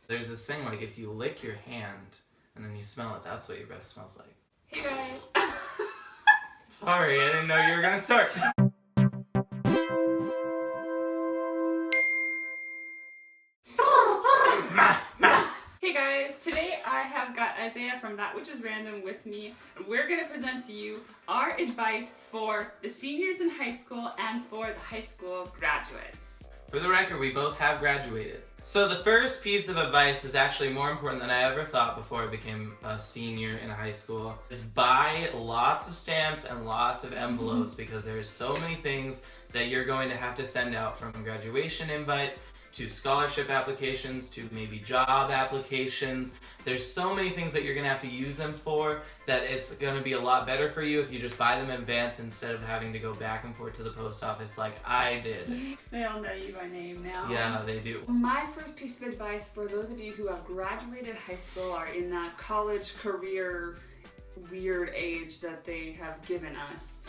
There's this thing like if you lick your hand and then you smell it, that's what your breath smells like. Hey guys! Sorry, I didn't know you were gonna start. Hey guys, today I have got Isaiah from That Which Is Random with me, and we're going to present to you our advice for the seniors in high school and for the high school graduates. For the record, we both have graduated. So the first piece of advice is actually more important than I ever thought before I became a senior in high school, is buy lots of stamps and lots of envelopes because there's so many things that you're going to have to send out, from graduation invites to scholarship applications, to maybe job applications. There's so many things that you're gonna have to use them for that it's gonna be a lot better for you if you just buy them in advance instead of having to go back and forth to the post office like I did. They all know you by name now. Yeah, they do. My first piece of advice for those of you who have graduated high school, are in that college career weird age that they have given us.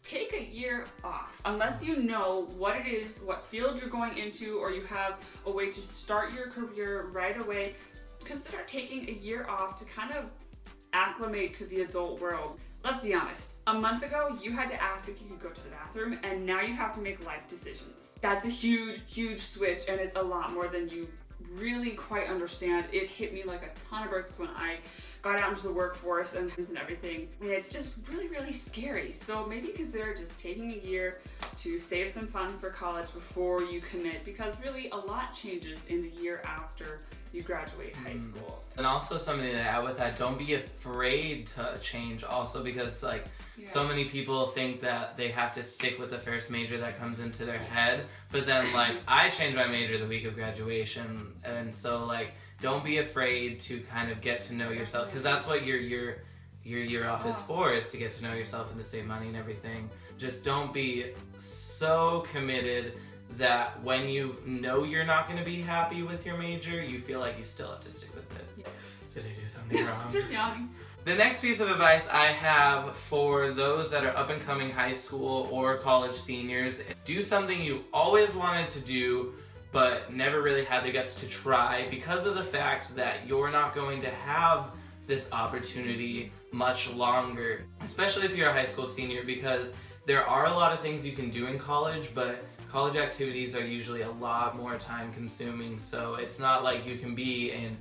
Take a year off. Unless you know what it is, what field you're going into, or you have a way to start your career right away, consider taking a year off to kind of acclimate to the adult world. Let's be honest, a month ago you had to ask if you could go to the bathroom, and now you have to make life decisions. That's a huge, huge switch, and it's a lot more than you really quite understand. It hit me like a ton of bricks when I got out into the workforce and everything, and it's just really, really scary. So maybe consider just taking a year to save some funds for college before you commit, because really a lot changes in the year after you graduate high school. And also something to add with that, don't be afraid to change also, because like so many people think that they have to stick with the first major that comes into their head, but then like I changed my major the week of graduation, and so like don't be afraid to kind of get to know yourself, because that's what your year off is for, is to get to know yourself and to save money and everything. Just don't be so committed that when you know you're not going to be happy with your major, you feel like you still have to stick with it. Yeah. Did I do something wrong? Just yawning. The next piece of advice I have for those that are up and coming high school or college seniors, do something you always wanted to do but never really had the guts to try, because of the fact that you're not going to have this opportunity much longer, especially if you're a high school senior, because there are a lot of things you can do in college, but college activities are usually a lot more time consuming. So it's not like you can be in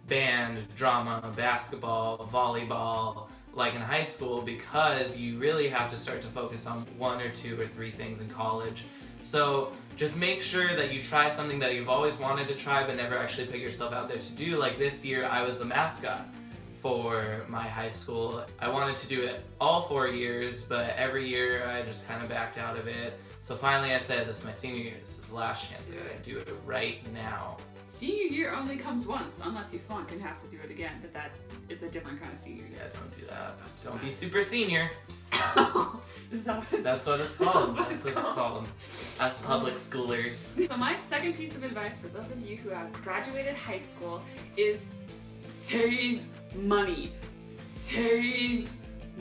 band, drama, basketball, volleyball like in high school, because you really have to start to focus on one or two or three things in college. So just make sure that you try something that you've always wanted to try but never actually put yourself out there to do. Like this year I was the mascot for my high school. I wanted to do it all 4 years, but every year I just kind of backed out of it. So finally I said, this is my senior year, this is the last chance, I gotta do it right now. Senior year only comes once, unless you flunk and have to do it again, but it's a different kind of senior year. Yeah, don't do that. Don't be super senior. Is that what That's what it's called. That's what it's called. That's public schoolers. So my second piece of advice for those of you who have graduated high school is save money. Save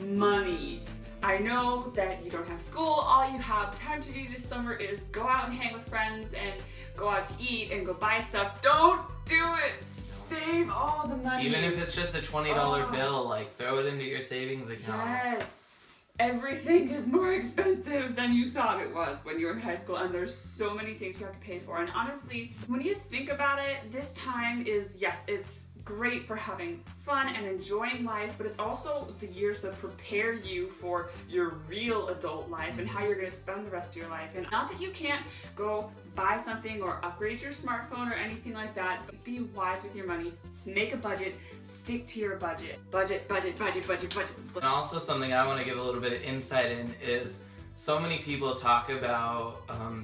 money. I know that you don't have school, all you have time to do this summer is go out and hang with friends and go out to eat and go buy stuff. Don't do it! Save all the money. Even if it's just a $20 bill, like throw it into your savings account. Yes. Everything is more expensive than you thought it was when you were in high school, and there's so many things you have to pay for. And honestly, when you think about it, this time is, yes, it's great for having fun and enjoying life, but it's also the years that prepare you for your real adult life and how you're going to spend the rest of your life. And not that you can't go buy something or upgrade your smartphone or anything like that, but be wise with your money. Make a budget, stick to your budget. Budget. And also something I want to give a little bit of insight in is, so many people talk about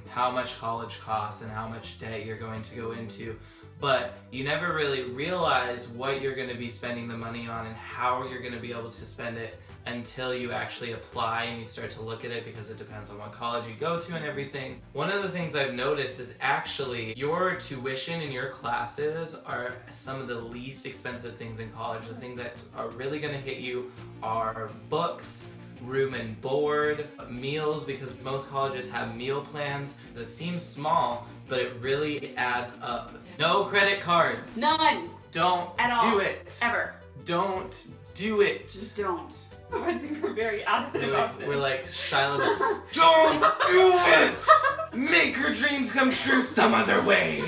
how much college costs and how much debt you're going to go into, but you never really realize what you're going to be spending the money on and how you're going to be able to spend it until you actually apply and you start to look at it, because it depends on what college you go to and everything. One of the things I've noticed is actually your tuition in your classes are some of the least expensive things in college. The thing that are really going to hit you are books, room and board, meals, because most colleges have meal plans. It seems small, but it really adds up. No credit cards. None. Don't At all. do it. Ever. Don't do it. Just don't. I think we're very adamant about this. We're like Shia LaBeouf. Don't do it! Make your dreams come true some other way.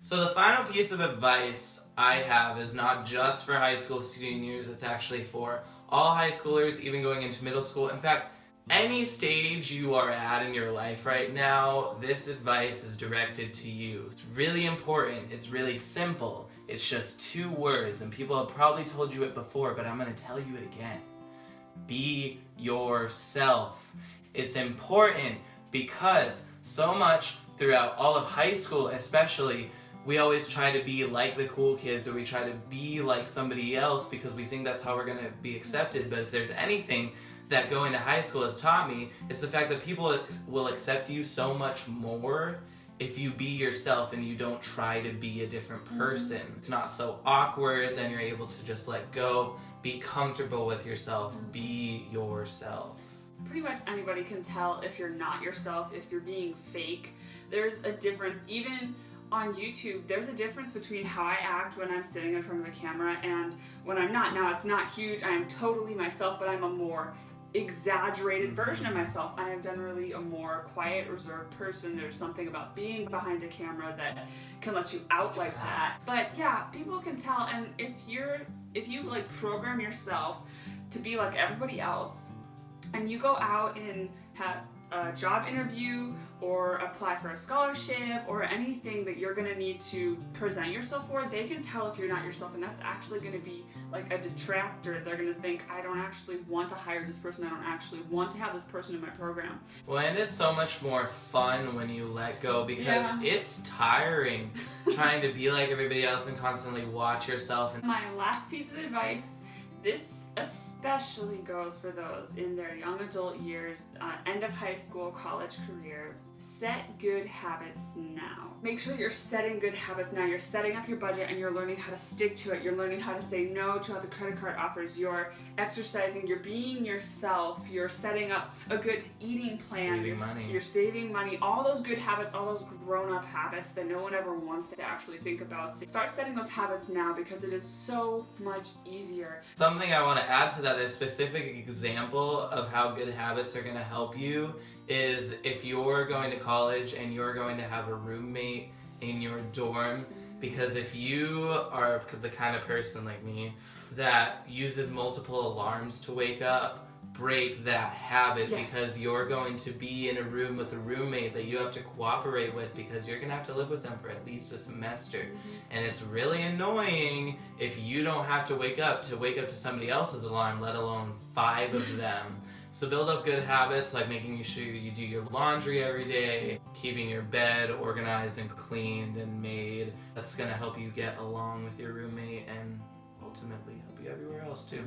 So the final piece of advice I have is not just for high school seniors, it's actually for all high schoolers, even going into middle school. In fact, any stage you are at in your life right now, this advice is directed to you. It's really important. It's really simple. It's just 2 words, and people have probably told you it before, but I'm going to tell you it again. Be yourself. It's important because so much throughout all of high school especially, we always try to be like the cool kids, or we try to be like somebody else because we think that's how we're going to be accepted. But if there's anything that going to high school has taught me, it's the fact that people will accept you so much more if you be yourself and you don't try to be a different person. It's not so awkward, then you're able to just let go, be comfortable with yourself, be yourself. Pretty much anybody can tell if you're not yourself, if you're being fake. There's a difference. Even on YouTube, there's a difference between how I act when I'm sitting in front of a camera and when I'm not. Now, it's not huge. I am totally myself, but I'm a more exaggerated version of myself. I am generally a more quiet, reserved person. There's something about being behind a camera that can let you out like that. But yeah, people can tell, and if you like program yourself to be like everybody else, and you go out and have a job interview or apply for a scholarship or anything that you're going to need to present yourself for, they can tell if you're not yourself, and that's actually going to be like a detractor. They're going to think, I don't actually want to hire this person, I don't actually want to have this person in my program. Well, and it's so much more fun when you let go, because it's tiring trying to be like everybody else and constantly watch yourself. And my last piece of advice, this especially goes for those in their young adult years, end of high school, college career. Set good habits now. Make sure you're setting good habits now. You're setting up your budget and you're learning how to stick to it. You're learning how to say no to other credit card offers. You're exercising. You're being yourself. You're setting up a good eating plan. You're saving money. All those good habits, all those grown-up habits that no one ever wants to actually think about. Start setting those habits now because it is so much easier. Something I want to add to that, a specific example of how good habits are going to help you, is if you're going to college and you're going to have a roommate in your dorm, because if you are the kind of person like me that uses multiple alarms to wake up, break that habit. Yes. Because you're going to be in a room with a roommate that you have to cooperate with, because you're going to have to live with them for at least a semester. And it's really annoying if you don't have to wake up to somebody else's alarm, let alone 5 of them. So build up good habits like making sure you do your laundry every day, keeping your bed organized and cleaned and made. That's going to help you get along with your roommate and ultimately help you everywhere else too.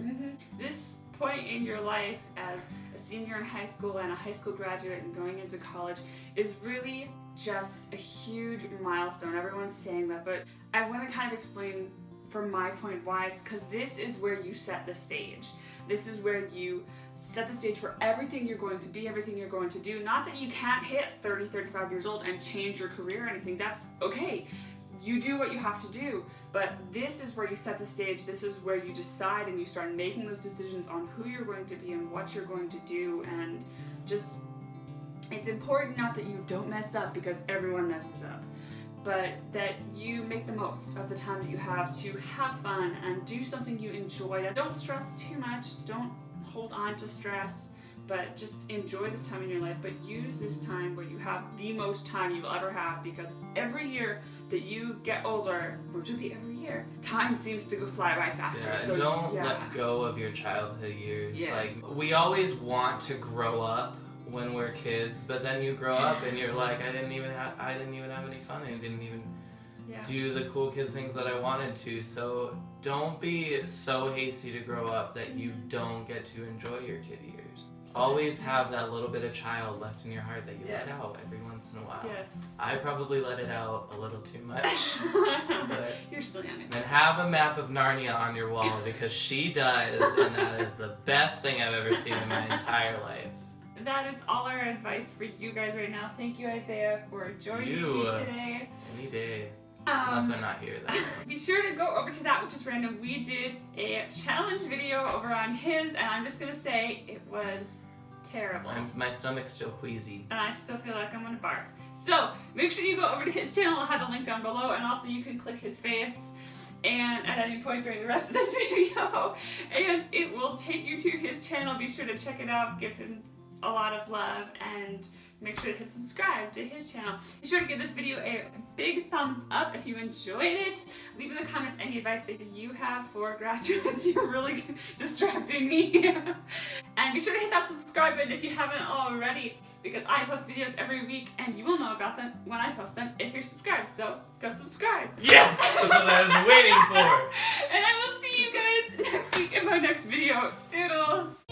This point in your life as a senior in high school and a high school graduate and going into college is really just a huge milestone. Everyone's saying that, but I want to kind of explain from my point why. It's because this is where you set the stage. This is where you set the stage for everything you're going to be, everything you're going to do. Not that you can't hit 30, 35 years old and change your career or anything. That's okay. You do what you have to do. But this is where you set the stage. This is where you decide and you start making those decisions on who you're going to be and what you're going to do. And just, it's important not that you don't mess up, because everyone messes up, but that you make the most of the time that you have to have fun and do something you enjoy. Don't stress too much, don't hold on to stress, but just enjoy this time in your life. But use this time where you have the most time you will ever have, because every year that you get older, which will be every year, time seems to go fly by faster. Yeah, so don't let go of your childhood years. Yes. Like, we always want to grow up when we're kids, but then you grow up and you're like, I didn't even have any fun. I didn't even do the cool kid things that I wanted to. So don't be so hasty to grow up that you don't get to enjoy your kid years. Always have that little bit of child left in your heart that you Yes. let out every once in a while. Yes. I probably let it out a little too much. But You're still young. then have a map of Narnia on your wall because she does, and that is the best thing I've ever seen in my entire life. That is all our advice for you guys right now. Thank you, Isaiah, for joining me today. Any day. Unless I'm not here, then. Be sure to go over to That Which Is Random. We did a challenge video over on his, and I'm just gonna say it was terrible. My stomach's still queasy. And I still feel like I'm gonna barf. So make sure you go over to his channel. I'll have a link down below, and also you can click his face and at any point during the rest of this video, and it will take you to his channel. Be sure to check it out. Give him a lot of love, and make sure to hit subscribe to his channel. Be sure to give this video a big thumbs up if you enjoyed it. Leave in the comments any advice that you have for graduates. You're really distracting me. And be sure to hit that subscribe button if you haven't already, because I post videos every week and you will know about them when I post them if you're subscribed. So go subscribe. Yes! That's what I was waiting for. And I will see you guys next week in my next video. Doodles!